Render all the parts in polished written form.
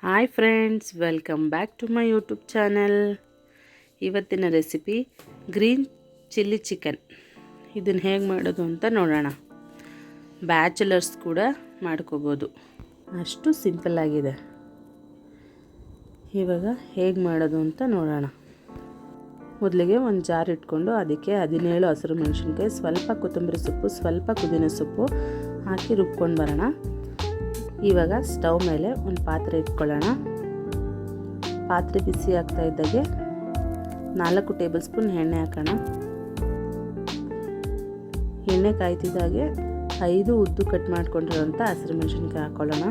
Hi friends, welcome back to my YouTube channel. ಇವತ್ತಿನ recipe green chilli chicken. ಇದನ್ನು ಹೇಗೆ ಮಾಡೋದು ಅಂತ ನೋಡೋಣ. ಬ್ಯಾಚುಲರ್ಸ್ ಕೂಡ ಮಾಡ್ಕೋಬೋದು, ಅಷ್ಟು ಸಿಂಪಲ್ ಆಗಿದೆ. ಇವಾಗ ಹೇಗೆ ಮಾಡೋದು ಅಂತ ನೋಡೋಣ. ಮೊದಲಿಗೆ ಒಂದು ಜಾರ್ ಇಟ್ಕೊಂಡು ಅದಕ್ಕೆ 17 ಹಸಿರು ಮೆಣಸಿನ್ಕಾಯಿ, ಸ್ವಲ್ಪ ಕೊತ್ತಂಬರಿ ಸೊಪ್ಪು, ಸ್ವಲ್ಪ ಪುದೀನ ಸೊಪ್ಪು ಹಾಕಿ ರುಬ್ಕೊಂಡು ಬರೋಣ. ಇವಾಗ ಸ್ಟವ್ ಮೇಲೆ ಒಂದು ಪಾತ್ರೆ ಇಟ್ಕೊಳ್ಳೋಣ. ಪಾತ್ರೆ ಬಿಸಿ ಆಗ್ತಾ ಇದ್ದಾಗೆ 4 ಟೇಬಲ್ ಸ್ಪೂನ್ ಎಣ್ಣೆ ಹಾಕೋಣ. ಎಣ್ಣೆ ಕಾಯ್ತಿದ್ದಾಗೆ 5 ಉದ್ದು ಕಟ್ ಮಾಡ್ಕೊಂಡಿರೋಂಥ ಹಸಿರು ಮೆಣಸಿನ್ಕಾಯಿ ಹಾಕ್ಕೊಳ್ಳೋಣ.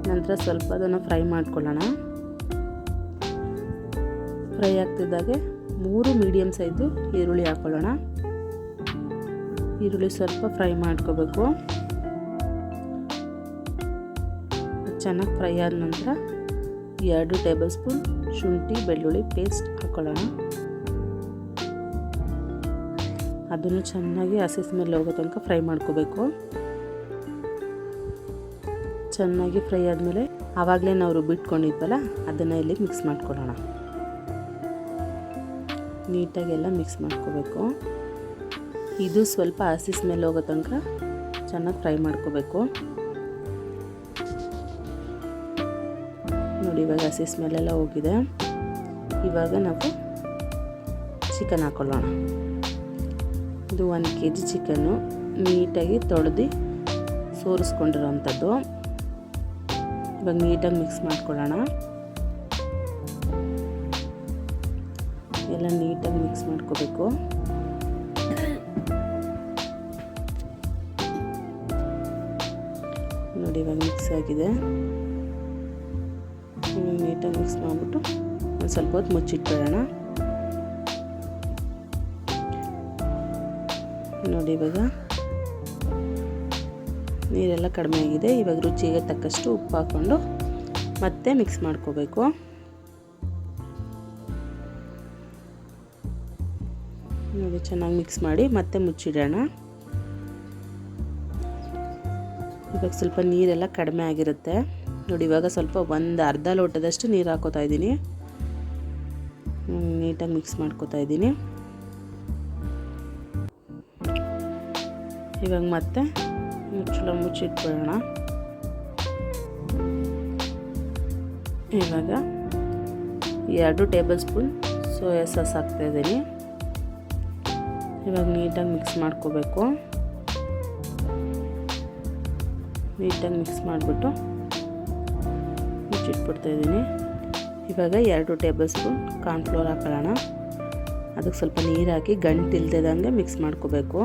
ನಂತರ ಸ್ವಲ್ಪ ಅದನ್ನು ಫ್ರೈ ಮಾಡ್ಕೊಳ್ಳೋಣ. ಫ್ರೈ ಆಗ್ತಿದ್ದಾಗೆ 3 ಮೀಡಿಯಮ್ ಸೈಜು ಈರುಳ್ಳಿ ಹಾಕ್ಕೊಳ್ಳೋಣ. ಈರುಳ್ಳಿ ಸ್ವಲ್ಪ ಫ್ರೈ ಮಾಡ್ಕೋಬೇಕು. ಚೆನ್ನಾಗಿ ಫ್ರೈ ಆದ ನಂತರ 2 ಟೇಬಲ್ ಸ್ಪೂನ್ ಶುಂಠಿ ಬೆಳ್ಳುಳ್ಳಿ ಪೇಸ್ಟ್ ಹಾಕ್ಕೊಳ್ಳೋಣ. ಅದನ್ನು ಚೆನ್ನಾಗಿ ಹಸಿ ಸ್ಮೆಲ್ ಹೋಗೋ ತನಕ ಫ್ರೈ ಮಾಡ್ಕೋಬೇಕು. ಚೆನ್ನಾಗಿ ಫ್ರೈ ಆದಮೇಲೆ ಆವಾಗಲೇ ನಾವು ರುಬ್ಬಿಟ್ಕೊಂಡಿದ್ವಲ್ಲ ಅದನ್ನು ಇಲ್ಲಿ ಮಿಕ್ಸ್ ಮಾಡ್ಕೊಳ್ಳೋಣ. ನೀಟಾಗೆಲ್ಲ ಮಿಕ್ಸ್ ಮಾಡ್ಕೋಬೇಕು. ಇದು ಸ್ವಲ್ಪ ಹಸಿ ಸ್ಮೆಲ್ ಹೋಗೋ ತನಕ ಚೆನ್ನಾಗಿ ಫ್ರೈ ಮಾಡ್ಕೋಬೇಕು. ನೋಡಿ, ಇವಾಗ ಹಸಿ ಸ್ಮೆಲ್ಲೆಲ್ಲ ಹೋಗಿದೆ. ಇವಾಗ ನಾವು ಚಿಕನ್ ಹಾಕ್ಕೊಳ್ಳೋಣ. ಇದು 1 kg ಚಿಕನ್ನು ನೀಟಾಗಿ ತೊಳೆದು ಸೋರಿಸ್ಕೊಂಡಿರೋವಂಥದ್ದು. ಇವಾಗ ನೀಟಾಗಿ ಮಿಕ್ಸ್ ಮಾಡ್ಕೊಳ್ಳೋಣ. ಎಲ್ಲ ನೀಟಾಗಿ ಮಿಕ್ಸ್ ಮಾಡ್ಕೋಬೇಕು. ನೋಡಿ, ಇವಾಗ ಮಿಕ್ಸ್ ಆಗಿದೆ. ನೀಟಾಗಿ ಮಿಕ್ಸ್ ಮಾಡಿಬಿಟ್ಟು ಒಂದು ಸ್ವಲ್ಪ ಹೊತ್ತು ಮುಚ್ಚಿಟ್ಕೊಳ್ಳೋಣ. ನೋಡಿ, ಇವಾಗ ನೀರೆಲ್ಲ ಕಡಿಮೆ ಆಗಿದೆ. ಇವಾಗ ರುಚಿಗೆ ತಕ್ಕಷ್ಟು ಉಪ್ಪು ಹಾಕ್ಕೊಂಡು ಮತ್ತೆ ಮಿಕ್ಸ್ ಮಾಡ್ಕೋಬೇಕು. ನೋಡಿ, ಚೆನ್ನಾಗಿ ಮಿಕ್ಸ್ ಮಾಡಿ ಮತ್ತೆ ಮುಚ್ಚಿಡೋಣ. ಇವಾಗ ಸ್ವಲ್ಪ ನೀರೆಲ್ಲ ಕಡಿಮೆ ಆಗಿರುತ್ತೆ. ನೋಡಿ, ಇವಾಗ ಸ್ವಲ್ಪ ಒಂದು ಅರ್ಧ ಲೋಟದಷ್ಟು ನೀರು ಹಾಕೋತಾ ಇದ್ದೀನಿ. ನೀಟಾಗಿ ಮಿಕ್ಸ್ ಮಾಡ್ಕೋತಾ ಇದ್ದೀನಿ. ಇವಾಗ ಮತ್ತೆ ಮುಚ್ಚಿಟ್ಕೊಳ್ಳೋಣ. ಇವಾಗ 2 ಟೇಬಲ್ ಸ್ಪೂನ್ ಸೋಯಾ ಸಾಸ್ ಹಾಕ್ತಾಯಿದ್ದೀನಿ. ಇವಾಗ ನೀಟಾಗಿ ಮಿಕ್ಸ್ ಮಾಡ್ಕೋಬೇಕು. ನೀಟಾಗಿ ಮಿಕ್ಸ್ ಮಾಡಿಬಿಟ್ಟು ಮುಚ್ಚಿಟ್ಬಿಡ್ತಾಯಿದ್ದೀನಿ. ಇವಾಗ 2 ಟೇಬಲ್ ಸ್ಪೂನ್ ಕಾರ್ನ್ಫ್ಲೋರ್ ಹಾಕೊಳ್ಳೋಣ. ಅದಕ್ಕೆ ಸ್ವಲ್ಪ ನೀರು ಹಾಕಿ ಗಂಟು ಇಲ್ದಿದಂಗೆ ಮಿಕ್ಸ್ ಮಾಡ್ಕೋಬೇಕು.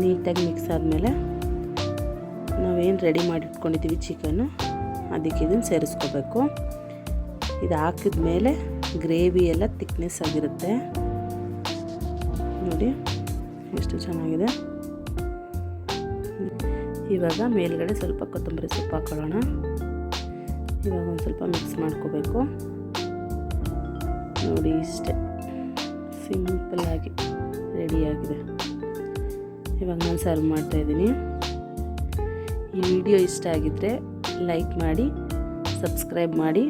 ನೀಟಾಗಿ ಮಿಕ್ಸ್ ಆದಮೇಲೆ ನಾವೇನು ರೆಡಿ ಮಾಡಿಟ್ಕೊಂಡಿದ್ದೀವಿ ಚಿಕನ್ನು, ಅದಕ್ಕೆ ಇದನ್ನು ಸೇರಿಸ್ಕೋಬೇಕು. ಇದು ಹಾಕಿದ ಮೇಲೆ ಗ್ರೇವಿ ಎಲ್ಲ ತಿಕ್ನೆಸ್ ಆಗಿರುತ್ತೆ. ನೋಡಿ ಎಷ್ಟು ಚೆನ್ನಾಗಿದೆ. ಇವಾಗ ಮೇಲ್ಗಡೆ ಸ್ವಲ್ಪ ಕೊತ್ತಂಬರಿ ಸೊಪ್ಪು ಹಾಕೊಳ್ಳೋಣ. ಇವಾಗ ಒಂದು ಸ್ವಲ್ಪ ಮಿಕ್ಸ್ ಮಾಡ್ಕೋಬೇಕು. ನೋಡಿ, ಇಷ್ಟೇ ಸಿಂಪಲ್ಲಾಗಿ ರೆಡಿಯಾಗಿದೆ. ಇವಾಗ ನಾನು ಸರ್ವ್ ಮಾಡ್ತಾಯಿದ್ದೀನಿ. ಈ ವಿಡಿಯೋ ಇಷ್ಟ ಆಗಿದ್ದರೆ ಲೈಕ್ ಮಾಡಿ, ಸಬ್ಸ್ಕ್ರೈಬ್ ಮಾಡಿ,